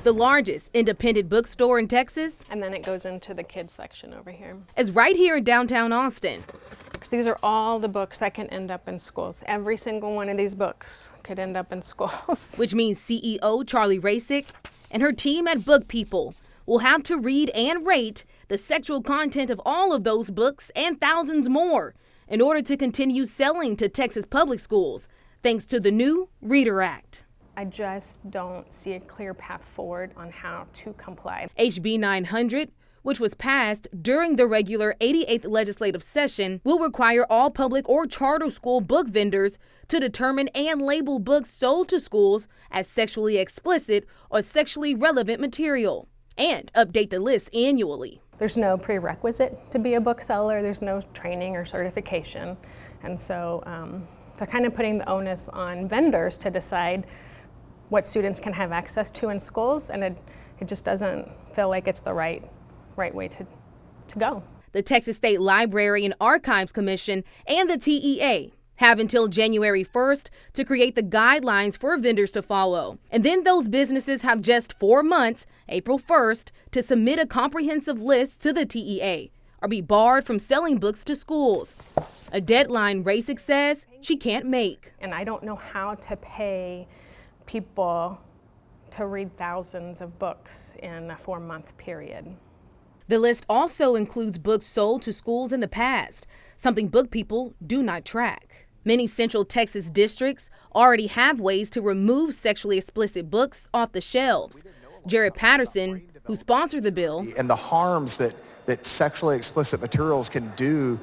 The largest independent bookstore in Texas. And then it goes into the kids section over here. Is right here in downtown Austin. Because these are all the books that can end up in schools. Every single one of these books could end up in schools. Which means CEO Charlie Rasick and her team at Book People will have to read and rate the sexual content of all of those books and thousands more in order to continue selling to Texas public schools, thanks to the new Reader Act. I just don't see a clear path forward on how to comply. HB 900, which was passed during the regular 88th legislative session, will require all public or charter school book vendors to determine and label books sold to schools as sexually explicit or sexually relevant material, and update the list annually. There's no prerequisite to be a bookseller. There's no training or certification. And so they're kind of putting the onus on vendors to decide what students can have access to in schools, and it just doesn't feel like it's the right way to go. The Texas State Library and Archives Commission and the TEA have until January 1st to create the guidelines for vendors to follow. And then those businesses have just 4 months, April 1st, to submit a comprehensive list to the TEA or be barred from selling books to schools. A deadline Rasick says she can't make. And I don't know how to pay people to read thousands of books in a 4-month period. The list also includes books sold to schools in the past, something Book People do not track. Many Central Texas districts already have ways to remove sexually explicit books off the shelves. Jared Patterson, who sponsored the bill, and the harms that sexually explicit materials can do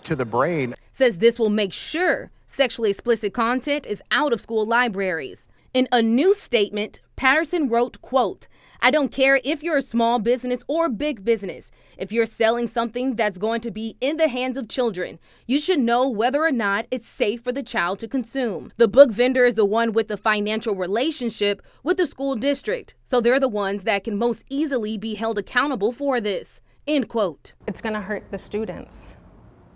to the brain, says this will make sure sexually explicit content is out of school libraries. In a new statement, Patterson wrote, quote, "I don't care if you're a small business or big business. If you're selling something that's going to be in the hands of children, you should know whether or not it's safe for the child to consume. The book vendor is the one with the financial relationship with the school district, so they're the ones that can most easily be held accountable for this." End quote. It's going to hurt the students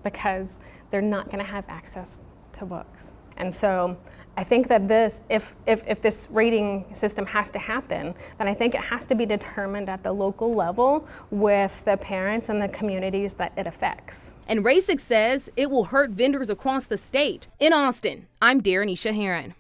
because they're not going to have access to books. And so I think that if this rating system has to happen, then I think it has to be determined at the local level with the parents and the communities that it affects. And Rasick says it will hurt vendors across the state. In Austin, I'm Darrenisha Heron.